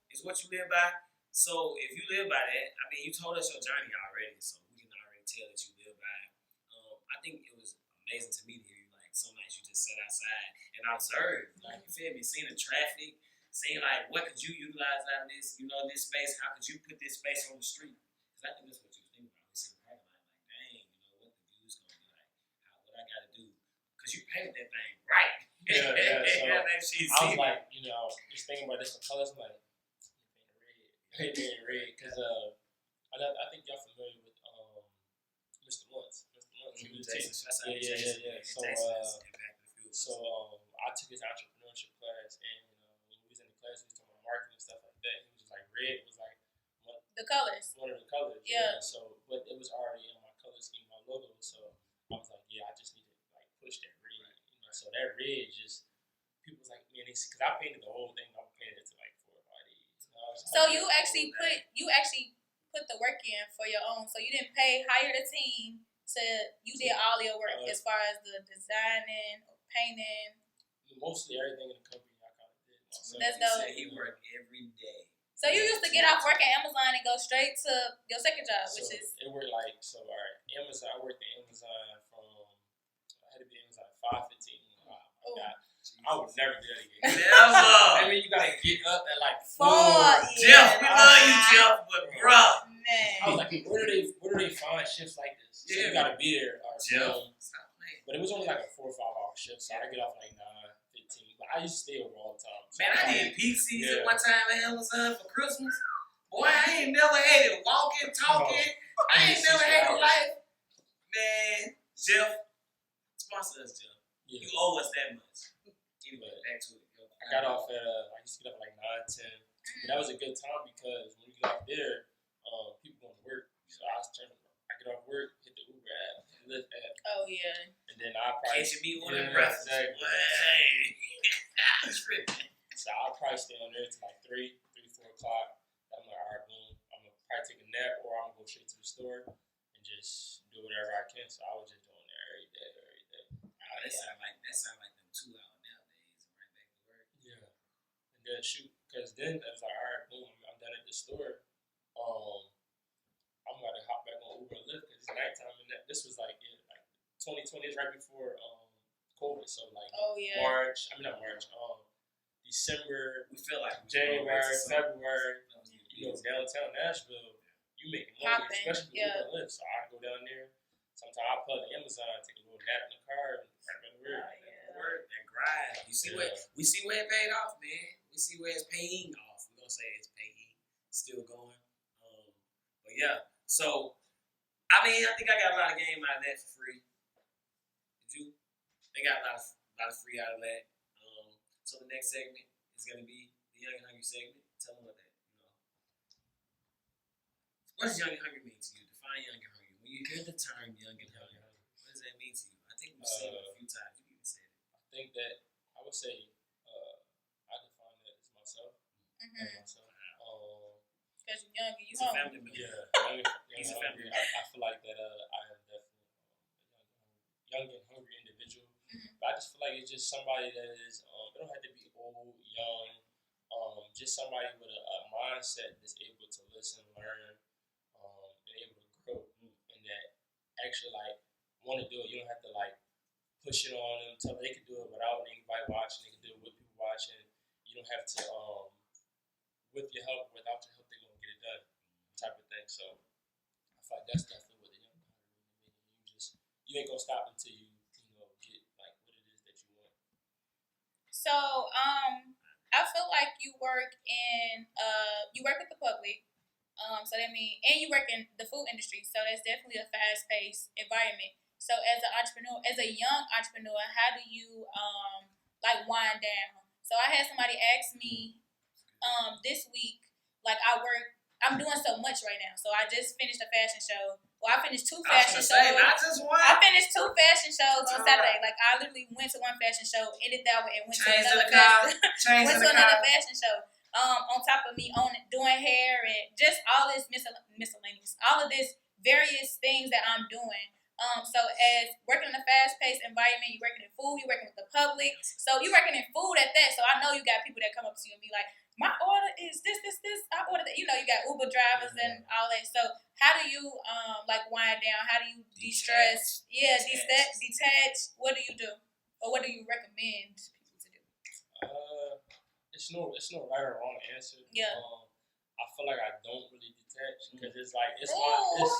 [SPEAKER 4] is what you live by. So if you live by that, I mean, you told us your journey already, so we can already tell that you live by it. I think it was amazing to me to hear you. Like some nights you just sat outside and observed, like you feel me, seeing the traffic, seeing like what could you utilize out of this, this space. How could you put this space on the street? Because I think that's what you was thinking about. You see the parking lot, like, dang, what the view's gonna be like? What I gotta do? Because you painted that thing right.
[SPEAKER 6] Yeah. So I was like, just thinking about this colors. I'm like, paint it red, because I think y'all familiar with Mr. Muntz. Yeah. So I took his entrepreneurship class, and when we was in the class, we was talking about marketing and stuff like that. He was just like, red was like
[SPEAKER 5] the colors.
[SPEAKER 6] One of the colors.
[SPEAKER 5] Yeah.
[SPEAKER 6] So, but it was already in my color scheme, my logo. So I was like, I just need to like push that red. So that red just people was like, man, because I painted the whole thing. I painted it to like 4 or 5 days.
[SPEAKER 5] So you actually put the work in for your own. So you didn't hire the team you did all your work as far as the designing, painting.
[SPEAKER 6] Mostly everything in the company I kind of did myself.
[SPEAKER 5] That's dope.
[SPEAKER 4] He worked every day.
[SPEAKER 5] So you used to get off work at Amazon and go straight to your second job, which is
[SPEAKER 6] it worked like Amazon. I worked at Amazon I had to be Amazon at 5:15. Oh my God. I would never do that again.
[SPEAKER 4] Never.
[SPEAKER 6] I mean, you gotta get up at like 4.
[SPEAKER 4] Jeff, we love you, Jeff, but bruh.
[SPEAKER 5] Man.
[SPEAKER 6] I was like, where do they find shifts like this? So you gotta be there.
[SPEAKER 4] Jeff.
[SPEAKER 6] But it was only like a 4 or 5 hour shift, so I get off like 9:15. But I used to stay over all the time. So
[SPEAKER 4] man, I did peak season one time at Amazon for Christmas. Boy, I ain't never had it walking, talking. I ain't never had it life. Man, Jeff, sponsor us, Jeff.
[SPEAKER 6] Yeah.
[SPEAKER 4] You owe us that much. Anyway, back to it.
[SPEAKER 6] I got off at I used to get up at like 9, 10. But that was a good time because when you get off there, people going to work. So I get off work, hit the Uber app, Lyft app.
[SPEAKER 5] Oh yeah.
[SPEAKER 6] And then I probably
[SPEAKER 4] catch me on the breakfast.
[SPEAKER 6] Exactly. So I'll probably stay on there till like 3, 4 o'clock. I'm like, all right, boom. I'm gonna probably take a nap, or I'm gonna go straight to the store and just do whatever I can. So I was just doing that every day.
[SPEAKER 4] Oh, that sound like them 2 hour nap days and right back to work.
[SPEAKER 6] Yeah. And then shoot, because then I was like, all right, boom. I'm done at the store. I'm about to hop back on Uber and Lyft because it's nighttime, and this was like 2020 is right before COVID, so like March. I mean not March. December.
[SPEAKER 4] We feel like
[SPEAKER 6] January, February. Downtown Nashville, you making money, especially with Uber and Lyft. So I go down there. Sometimes I plug the Amazon, take a little nap in the car, and
[SPEAKER 4] work that grind. You see we see where it paid off, man. We see where it's paying off. We're gonna say it's paying, still going. But yeah. So, I mean, I think I got a lot of game out of that for free. Did you? They got a lot of free out of that. So the next segment is going to be the Young and Hungry segment. Tell them what that. What does Young and Hungry mean to you? Define Young and Hungry. When you hear the term Young and Hungry, what does that mean to you? I think we've said it a few times. You even said it.
[SPEAKER 6] I think that I would say I define that as myself.
[SPEAKER 5] Because you're young and you
[SPEAKER 4] It's a
[SPEAKER 5] hungry.
[SPEAKER 4] family member.
[SPEAKER 6] Yeah,
[SPEAKER 4] He's a family member.
[SPEAKER 6] I feel like that I am definitely a young and hungry individual. But I just feel like it's just somebody that is, it don't have to be old, young, just somebody with a mindset that's able to listen, learn, and able to grow, and that actually like want to do it. You don't have to like push it on them, tell them they can do it without anybody watching, they can do it with people watching. You don't have to, with your help, without your help, they're going to get it done, type of thing. So I feel like that's definitely what the young mean. You ain't going to stop until you get like what it is that you want.
[SPEAKER 5] So, I feel like you work with the public. So that means, and you work in the food industry. So that's definitely a fast-paced environment. So as an entrepreneur, as a young entrepreneur, how do you like wind down? So I had somebody ask me this week, like I work I'm doing so much right now. So I just finished a fashion show. Well, I finished 2
[SPEAKER 4] I was
[SPEAKER 5] fashion
[SPEAKER 4] gonna say,
[SPEAKER 5] shows.
[SPEAKER 4] not just one.
[SPEAKER 5] I finished 2 fashion shows on
[SPEAKER 4] All
[SPEAKER 5] Saturday.
[SPEAKER 4] right.
[SPEAKER 5] Like I literally went to one fashion show, ended that one, and went to
[SPEAKER 4] Chains in
[SPEAKER 5] another
[SPEAKER 4] the car.
[SPEAKER 5] fashion. Went to another fashion show. On top of me doing hair and just all this miscellaneous, all of this various things that I'm doing. So as working in a fast-paced environment, you're working in food, you're working with the public. So you're working in food at that. So I know you got people that come up to you and be like, my order is this. I ordered that. You know, you got Uber drivers and all that. So how do you like wind down? How do you de-stress? Yeah, detach. What do you do? Or what do you recommend people to do?
[SPEAKER 6] It's no right or wrong answer.
[SPEAKER 5] Yeah.
[SPEAKER 6] I feel like I don't really detach because it's like it's
[SPEAKER 5] what
[SPEAKER 6] what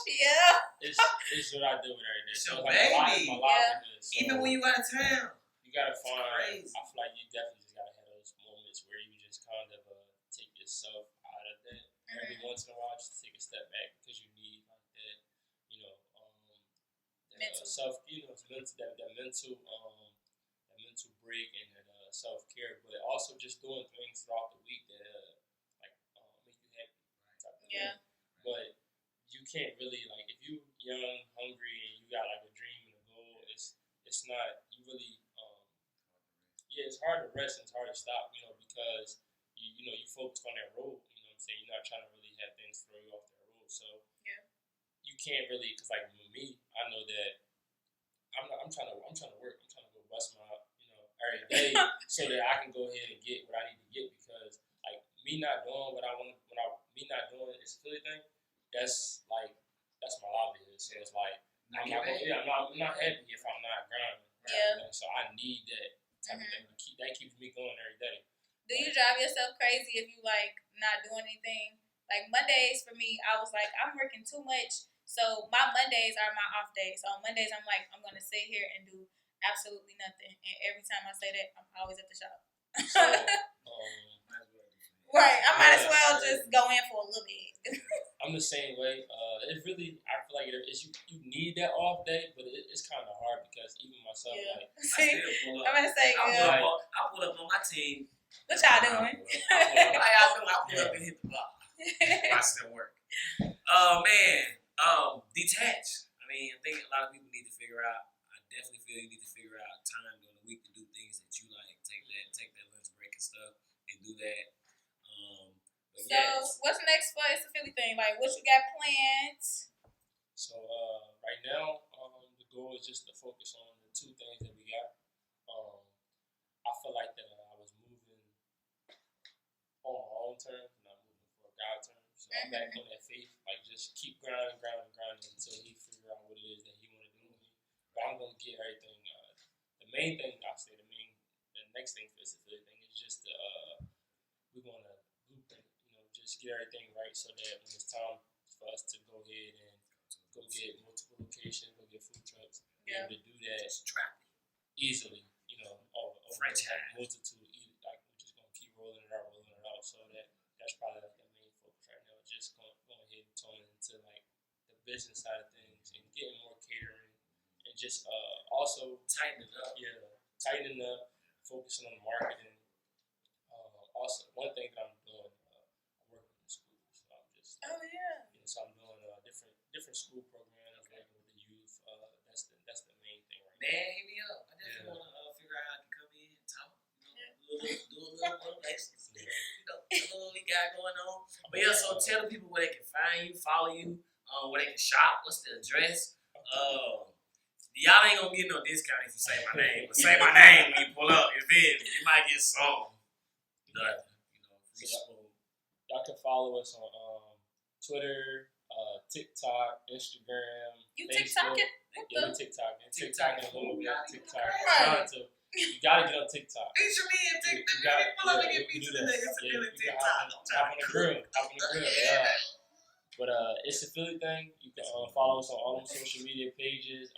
[SPEAKER 6] I do with every day.
[SPEAKER 4] It's your
[SPEAKER 6] like my
[SPEAKER 4] baby.
[SPEAKER 6] livelihood. So
[SPEAKER 4] Even when you out of town.
[SPEAKER 6] you gotta find.
[SPEAKER 4] Crazy.
[SPEAKER 6] I feel like you definitely just gotta have those moments where you just kind of take yourself out of that every once in a while, just take a step back because you need like that, you know,
[SPEAKER 5] Mental.
[SPEAKER 6] self, you know, that mental break and that self care, but also just doing things throughout the week that like make you happy. Type of
[SPEAKER 5] Yeah.
[SPEAKER 6] thing. But you can't really like if you young, hungry, and you got like a dream and a goal. It's not you really. It's hard to rest and it's hard to stop, you know, because you know you focused on that road. You know what I'm saying? You're not trying to really have things throw you off that road. So you can't really, cause like with me, I know that I'm trying to work. I'm trying to go bust my every day so that I can go ahead and get what I need to get because like me not doing what I want me not doing this Philly thing. That's my livelihood. So it's like I'm not happy if I'm not grinding.
[SPEAKER 5] Yeah.
[SPEAKER 6] So I need that type of thing. That keeps me going every day.
[SPEAKER 5] Do you drive yourself crazy if you like not doing anything? Like Mondays for me, I was like, I'm working too much. So my Mondays are my off days. So on Mondays, I'm like, I'm going to sit here and do absolutely nothing. And every time I say that, I'm always at the shop.
[SPEAKER 6] So,
[SPEAKER 5] right. I might as well just go in for a little bit.
[SPEAKER 6] I'm the same way. It really, I feel like you need that off day, but it's kind of hard because even myself, like,
[SPEAKER 5] See,
[SPEAKER 4] I still pull up.
[SPEAKER 5] I'm going to say,
[SPEAKER 4] I pull up on my team.
[SPEAKER 5] What y'all doing?
[SPEAKER 4] I pull up and hit the block. I still work. Oh man, detach. I mean, I think a lot of people need to figure out. I definitely feel you need to figure out time during the week to do things that you like. Take that lunch break and stuff, and do that. But
[SPEAKER 5] So, what's next for It's a Philly thing? Like, what you got planned?
[SPEAKER 6] So right now, the goal is just to focus on the 2 things that we got. I feel like that I was moving on my own terms, not moving for God's terms. So I'm back on that faith, like just keep grinding until he figure out what it is that he want to do with me. But I'm gonna get everything. The main thing I say, the next thing for this thing is just we're gonna blueprint. You know, just get everything right so that when it's time for us to go ahead and go get multiple locations, go get food trucks, be able to do that easily. You know, over like multitude. Like we're just gonna keep rolling it out. So that's probably like the main focus right now. Just going ahead and tone into like the business side of things and getting more catering and just also
[SPEAKER 4] tightening up.
[SPEAKER 6] Yeah, tightening up, focusing on marketing. Also, one thing that I'm doing, I'm working in schools. So I'm just so I'm doing different school programs, working with the youth. That's the main thing right now.
[SPEAKER 4] Man, hit me up. I definitely want to figure out how I can come in and talk. Do a little motivations. You know what we got going on. But yeah, so tell the people where they can find you, follow you, where they can shop. What's the address? Y'all ain't gonna get no discount if you say my name, but say my name when you pull up. You might get some. Free spoon.
[SPEAKER 6] Y'all can follow us on Twitter, TikTok, Instagram,
[SPEAKER 5] You
[SPEAKER 6] Facebook.
[SPEAKER 5] TikToking?
[SPEAKER 6] Yeah, we TikTok. TikTok and we'll be on TikTok.
[SPEAKER 5] Right.
[SPEAKER 6] You gotta get on TikTok.
[SPEAKER 4] Feature me and TikTok. Pull up and get pizza today. It's a Philly TikTok.
[SPEAKER 6] Hop on the grill. Yeah. But it's a Philly thing. You can follow us on all them social media pages.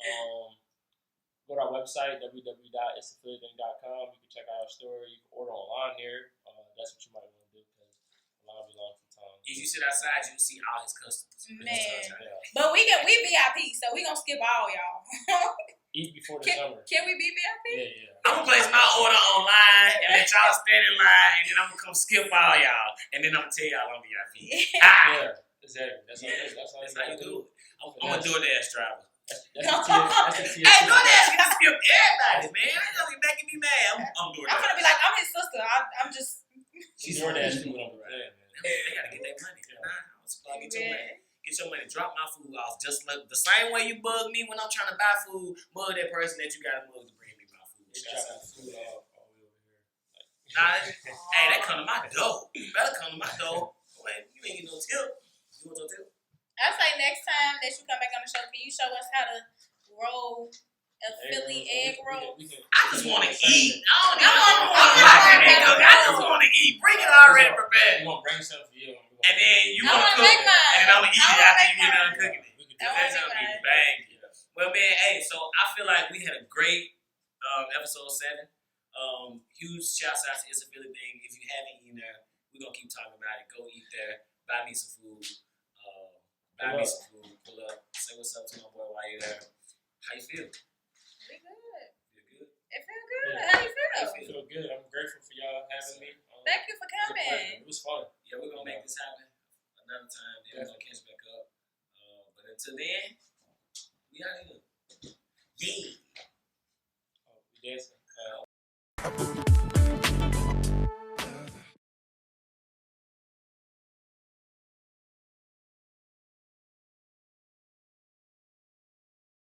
[SPEAKER 6] Go to our website, www.itsaphillything.com. You can check out our store. You can order online here. That's what you might want to do because a lot be long sometimes.
[SPEAKER 4] If you sit outside, you'll see all his customers.
[SPEAKER 5] Man. But we VIP, so we gonna skip all y'all.
[SPEAKER 6] Eat before the summer.
[SPEAKER 5] Can we be VIP?
[SPEAKER 6] Yeah.
[SPEAKER 4] I'm gonna place my order online and let y'all stand in line, and then I'm gonna come skip all y'all, and then I'm gonna tell y'all I'm VIP.
[SPEAKER 6] Yeah, exactly. That's
[SPEAKER 4] how you do it. I'm gonna do a DoorDash driver.
[SPEAKER 6] That's the
[SPEAKER 4] Hey, DoorDash, you just skip everybody, man. I know you making me mad. I'm DoorDash.
[SPEAKER 5] I'm gonna be like, I'm his sister. I'm just.
[SPEAKER 6] She's DoorDash people don't play, man.
[SPEAKER 4] They gotta get their money. Get your money. Drop my food off. Just like the same way you bug me when I'm trying to buy food, mug that person that you got to mug to bring me my food.
[SPEAKER 6] They dropping food off all the way over here.
[SPEAKER 4] Hey, that come to my door. You better come to my door. Wait, you ain't get no tip. You want no tip?
[SPEAKER 5] I say next time that you come back on the show, can you show us how to roll a Philly egg roll?
[SPEAKER 4] I just want to eat. I just want to eat. Bring it already prepared.
[SPEAKER 6] We're going to bring something for you.
[SPEAKER 4] And then you want to cook it. And then I'm going to eat it after you get done cooking it. That's how we bang. Well, man, hey, so I feel like we had a great episode 7. Huge shouts out to It's a Philly Thing. If you haven't eaten there, we're going to keep talking about it. Go eat there. Buy me some food. Pull up. Say what's up to my boy while you're there. How you feel?
[SPEAKER 5] We good.
[SPEAKER 4] Feel good?
[SPEAKER 5] It feel good.
[SPEAKER 6] Yeah.
[SPEAKER 5] How you feel?
[SPEAKER 6] I feel good. I'm grateful for y'all having me.
[SPEAKER 5] Thank you for coming.
[SPEAKER 6] It was fun.
[SPEAKER 4] Yeah, we're going to make this happen another time. Then we're going to catch back up. But until then, we out here. Yeah.
[SPEAKER 6] We dancing.